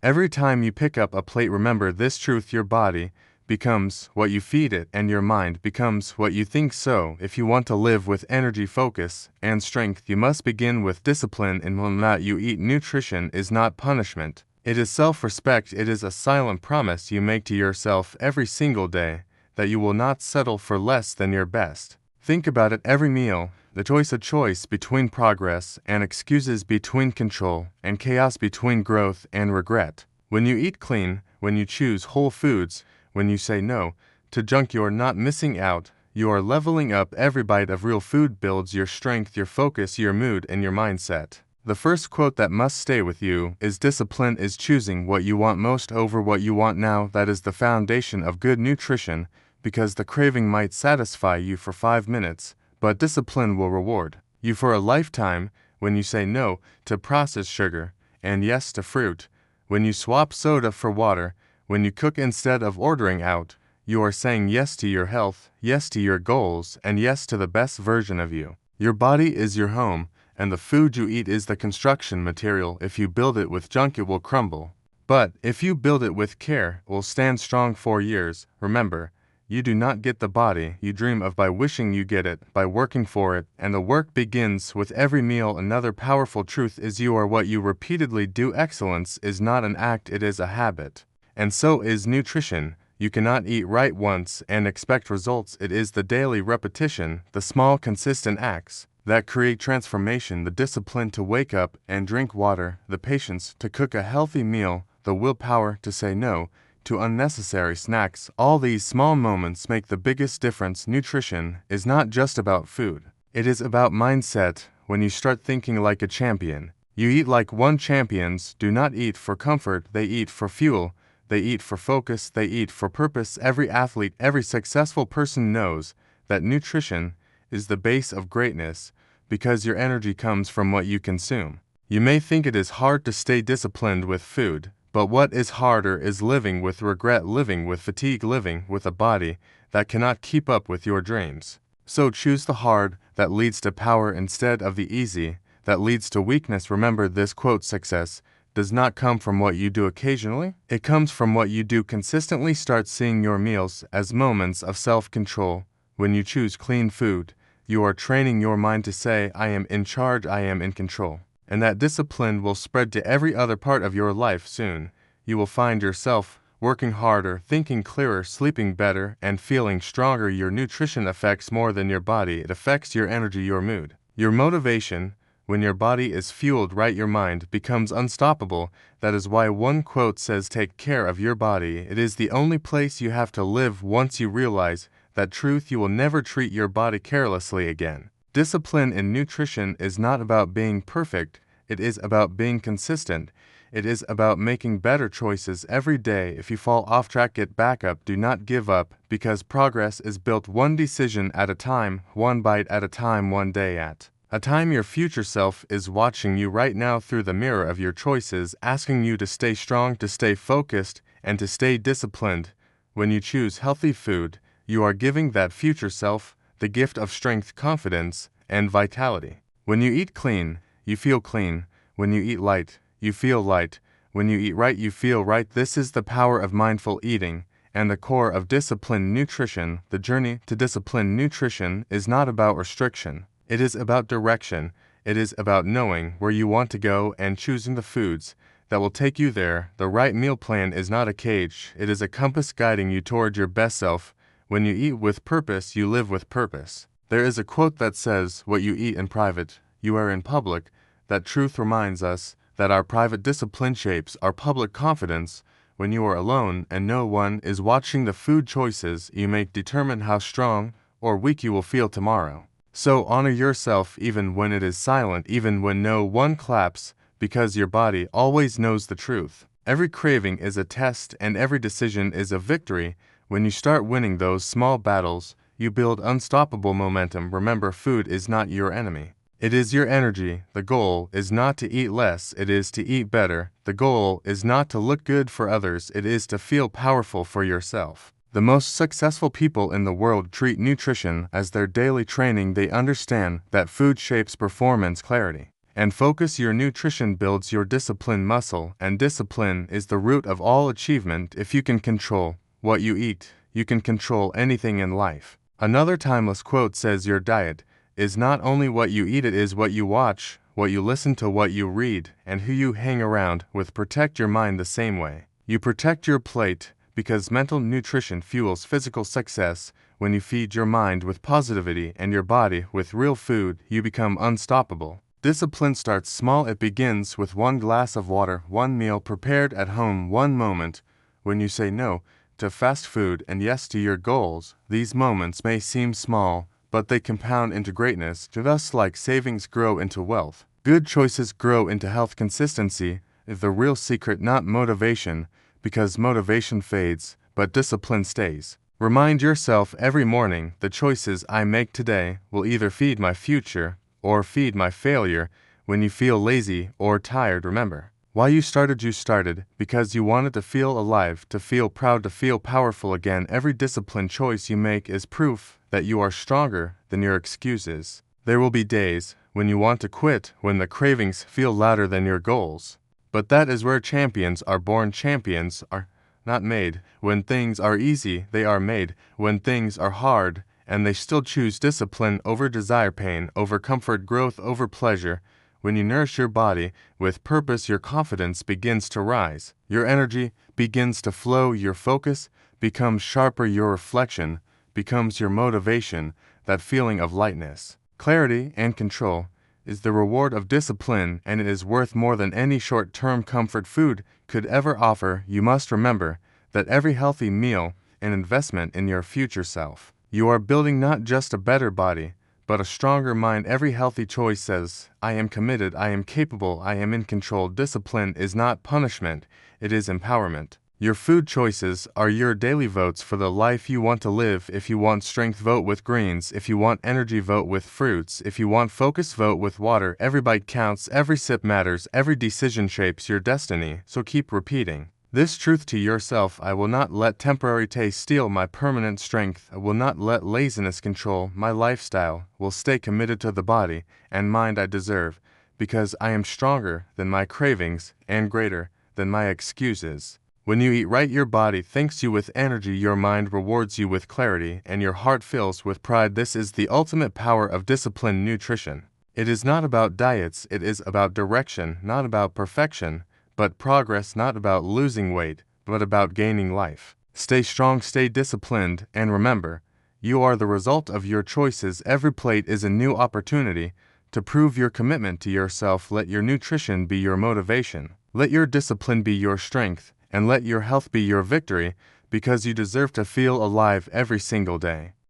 Every time you pick up a plate, remember this truth: your body becomes what you feed it, and your mind becomes what you think. So, if you want to live with energy, focus, and strength, you must begin with discipline in what you eat. Nutrition is not punishment. It is self-respect. It is a silent promise you make to yourself every single day that you will not settle for less than your best. Think about it: every meal, a choice between progress and excuses, between control and chaos, between growth and regret. When you eat clean, when you choose whole foods, when you say no to junk, you are not missing out. You are leveling up. Every bite of real food builds your strength, your focus, your mood, and your mindset. The first quote that must stay with you is: discipline is choosing what you want most over what you want now. That is the foundation of good nutrition, because the craving might satisfy you for 5 minutes, but discipline will reward you for a lifetime. When you say no to processed sugar and yes to fruit, when you swap soda for water, when you cook instead of ordering out, you are saying yes to your health, yes to your goals, and yes to the best version of you. Your body is your home, and the food you eat is the construction material. If you build it with junk, it will crumble. But if you build it with care, it will stand strong for years. Remember, you do not get the body you dream of by wishing you get it, by working for it, and the work begins with every meal. Another powerful truth is: you are what you repeatedly do. Excellence is not an act, it is a habit. And so is nutrition. You cannot eat right once and expect results. It is the daily repetition, the small consistent acts, that create transformation. The discipline to wake up and drink water, the patience to cook a healthy meal, the willpower to say no to unnecessary snacks. All these small moments make the biggest difference. Nutrition is not just about food. It is about mindset. When you start thinking like a champion, you eat like one. Champions do not eat for comfort, they eat for fuel. They eat for focus, they eat for purpose. Every athlete, every successful person knows that nutrition is the base of greatness, because your energy comes from what you consume. You may think it is hard to stay disciplined with food, but what is harder is living with regret, living with fatigue, living with a body that cannot keep up with your dreams. So choose the hard that leads to power instead of the easy that leads to weakness. Remember this quote: success does not come from what you do occasionally, it comes from what you do consistently. Start seeing your meals as moments of self-control. When you choose clean food, you are training your mind to say, I am in charge, I am in control. And that discipline will spread to every other part of your life. Soon, you will find yourself working harder, thinking clearer, sleeping better, and feeling stronger. Your nutrition affects more than your body. It affects your energy, your mood, your motivation. When your body is fueled right, your mind becomes unstoppable. That is why one quote says, take care of your body. It is the only place you have to live. Once you realize that truth, you will never treat your body carelessly again. Discipline in nutrition is not about being perfect. It is about being consistent. It is about making better choices every day. If you fall off track, get back up. Do not give up, because progress is built one decision at a time, one bite at a time, one day at a time. Your future self is watching you right now through the mirror of your choices, asking you to stay strong, to stay focused, and to stay disciplined. When you choose healthy food, you are giving that future self the gift of strength, confidence, and vitality. When you eat clean, you feel clean. When you eat light, you feel light. When you eat right, you feel right. This is the power of mindful eating and the core of disciplined nutrition. The journey to disciplined nutrition is not about restriction. It is about direction. It is about knowing where you want to go and choosing the foods that will take you there. The right meal plan is not a cage. It is a compass guiding you toward your best self. When you eat with purpose, you live with purpose. There is a quote that says, what you eat in private, you are in public. That truth reminds us that our private discipline shapes our public confidence. When you are alone and no one is watching, the food choices you make determine how strong or weak you will feel tomorrow. So honor yourself even when it is silent, even when no one claps, because your body always knows the truth. Every craving is a test and every decision is a victory. When you start winning those small battles, you build unstoppable momentum. Remember, food is not your enemy. It is your energy. The goal is not to eat less, it is to eat better. The goal is not to look good for others, it is to feel powerful for yourself. The most successful people in the world treat nutrition as their daily training. They understand that food shapes performance, clarity, And focus your nutrition builds your discipline muscle, and discipline is the root of all achievement. If you can control what you eat, you can control anything in life. Another timeless quote says your diet is not only what you eat, it is what you watch, what you listen to, what you read, and who you hang around with. Protect your mind the same way. You protect your plate because mental nutrition fuels physical success. When you feed your mind with positivity and your body with real food, you become unstoppable. Discipline starts small. It begins with one glass of water, one meal prepared at home, one moment when you say no to fast food and yes to your goals. These moments may seem small, but they compound into greatness. Just like savings grow into wealth, good choices grow into health. Consistency is the real secret, not motivation, because motivation fades, but discipline stays. Remind yourself every morning, the choices I make today will either feed my future or feed my failure. When you feel lazy or tired, remember why you started because you wanted to feel alive, to feel proud, to feel powerful again. Every disciplined choice you make is proof that you are stronger than your excuses. There will be days when you want to quit, when the cravings feel louder than your goals. But that is where champions are born. Champions are not made when things are easy, they are made when things are hard, and they still choose discipline over desire, pain over comfort, growth over pleasure. When you nourish your body with purpose, your confidence begins to rise. Your energy begins to flow. Your focus becomes sharper. Your reflection becomes your motivation. That feeling of lightness, clarity, and control is the reward of discipline, and it is worth more than any short-term comfort food could ever offer. You must remember that every healthy meal is an investment in your future self. You are building not just a better body, but a stronger mind. Every healthy choice says, I am committed, I am capable, I am in control. Discipline is not punishment, it is empowerment. Your food choices are your daily votes for the life you want to live. If you want strength, vote with greens. If you want energy, vote with fruits. If you want focus, vote with water. Every bite counts, every sip matters, every decision shapes your destiny. So keep repeating this truth to yourself. I will not let temporary taste steal my permanent strength. I will not let laziness control my lifestyle. Will stay committed to the body and mind I deserve, because I am stronger than my cravings and greater than my excuses. When you eat right, your body thanks you with energy, your mind rewards you with clarity, and your heart fills with pride. This is the ultimate power of disciplined nutrition. It is not about diets, it is about direction, not about perfection, but progress, not about losing weight, but about gaining life. Stay strong, stay disciplined, and remember, you are the result of your choices. Every plate is a new opportunity to prove your commitment to yourself. Let your nutrition be your motivation. Let your discipline be your strength, and let your health be your victory, because you deserve to feel alive every single day.